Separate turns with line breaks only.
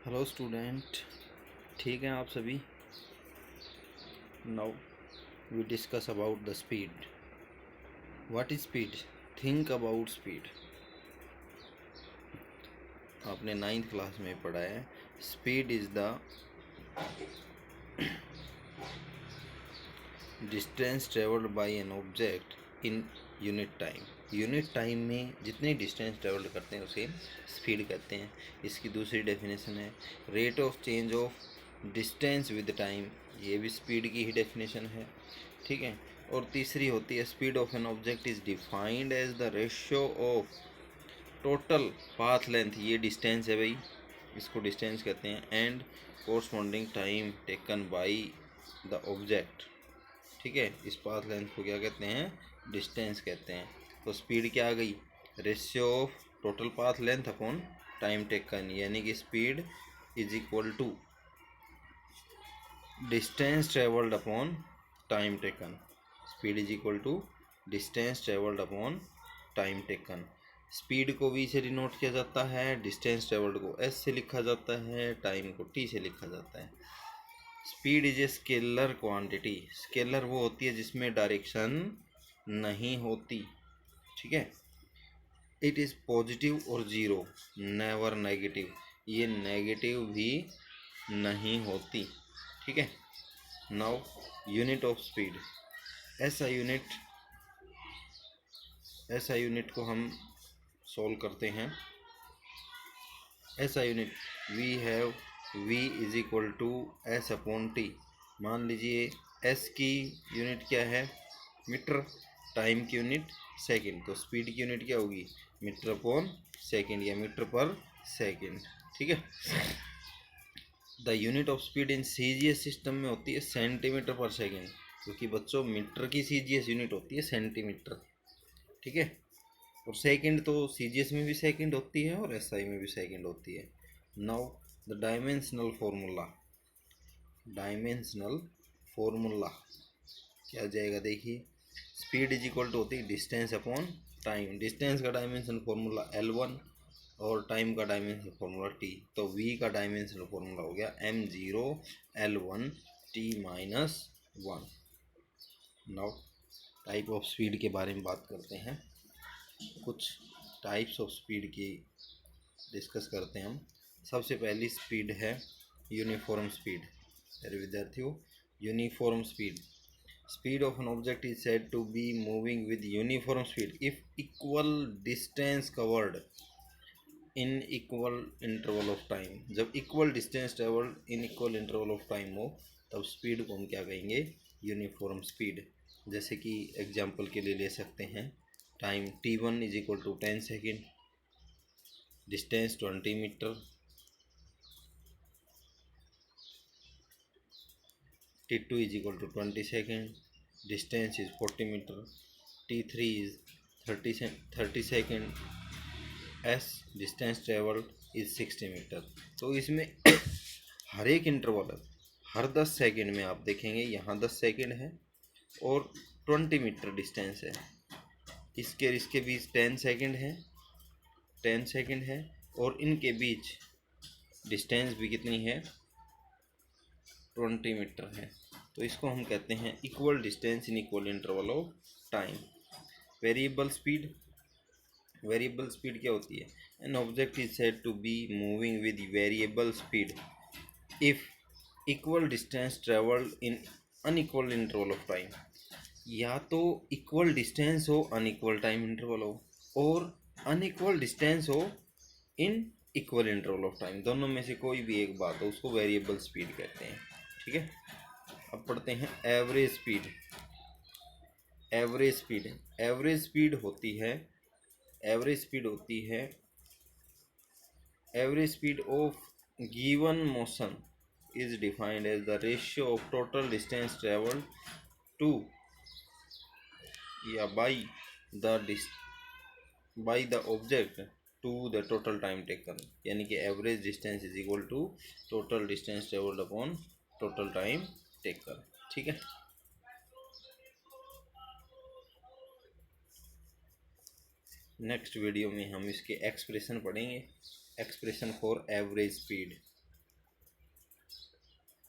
Hello student, ठीक हैं आप सभी। Now we discuss about the speed. What is speed? Think about speed. आपने 9th क्लास में पढ़ा है। Speed is the distance travelled by an object in unit time. Unit time में जितनी डिस्टेंस ट्रेवल्ड करते हैं उसे स्पीड कहते हैं। इसकी दूसरी डेफिनेशन है rate of change of distance with time. ये भी स्पीड की ही डेफिनेशन है, ठीक है। और तीसरी होती है speed of an object is defined as the ratio of total path length. ये डिस्टेंस है भाई, इसको डिस्टेंस कहते हैं। And corresponding time taken by the object, ठीक है। इस पाथ लेंथ को क्या कहते हैं? डिस्टेंस कहते हैं। तो स्पीड क्या आ गई? Ratio of total path length upon time taken, यानी कि speed is equal to distance travelled upon time taken. Speed is equal to distance travelled upon time taken. Speed को v से डिनोट किया जाता है, डिस्टेंस ट्रेवल्ड को s से लिखा जाता है, टाइम को t से लिखा जाता है। Speed is a scalar quantity. Scalar वो होती है जिसमें डायरेक्शन नहीं होती, ठीक है। इट इज़ पॉजिटिव और ज़ीरो, नेवर नेगेटिव। ये नेगेटिव भी नहीं होती, ठीक है। Now unit of speed. ऐसा यूनिट को हम सॉल्व करते हैं। ऐसा unit we have v is equal to s upon t. मान लीजिए s की यूनिट क्या है? मीटर। टाइम की यूनिट सेकंड। तो स्पीड की यूनिट क्या होगी? मीटर अपॉन सेकंड या मीटर पर सेकंड, ठीक है। The unit of speed in CGS system में होती है सेंटीमीटर पर सेकंड, क्योंकि बच्चों मीटर की सीजीएस यूनिट होती है सेंटीमीटर, ठीक है। और सेकंड तो सीजीएस में भी सेकंड होती है और एसआई में भी सेकंड होती है। नाउ द डायमेंशनल फॉर्मूला क्या जाएगा? देखिए, स्पीड इज इक्वल टू होती है डिस्टेंस अपॉन टाइम। डिस्टेंस का डायमेंशन फॉर्मूला L1 और टाइम का डायमेंशन फॉर्मूला T। तो v का डायमेंशन फॉर्मूला हो गया m0 L1 T minus 1। Now type of speed के बारे में बात करते हैं। कुछ टाइप्स ऑफ स्पीड की डिस्कस करते हैं हम। सबसे पहली स्पीड है यूनिफॉर्म स्पीड। मेरे विद्यार्थियों, uniform speed. Speed of an object is said to be moving with uniform speed if equal distance covered in equal interval of time. जब equal distance travelled in equal interval of time हो तब speed को हम क्या कहेंगे? Uniform speed. जैसे कि example के लिए ले सकते हैं, time t1 is equal to 10 second, distance 20 metre, t2 is equal to 20 second, distance is 40 metre, t3 is 30 second, s distance travelled is 60 metre. तो इसमें हर एक इंटरवल हर 10 सेकेंड में आप देखेंगे यहाँ 10 सेकेंड है और 20 मीटर डिस्टेंस है। इसके बीच 10 सेकेंड है, 10 सेकेंड है, और इनके बीच डिस्टेंस भी कितनी है? 20 मीटर है। तो इसको हम कहते हैं equal distance in equal interval of time. Variable speed क्या होती है? An object is said to be moving with variable speed if equal distance travelled in unequal interval of time. या तो इक्वल डिस्टेंस हो, अनइक्वल टाइम इंटरवल हो, और unequal distance हो in equal interval of time. दोनों में से कोई भी एक बात हो उसको वेरिएबल स्पीड कहते हैं, ठीक है। अब पढ़ते हैं एवरेज स्पीड। एवरेज स्पीड होती है average speed of given motion is defined as the ratio of total distance traveled to या by the object to the total time taken। यानी कि average distance is equal to total distance travelled upon total time taken, ठीक है। Next video में हम इसके expression पढ़ेंगे, expression for average speed.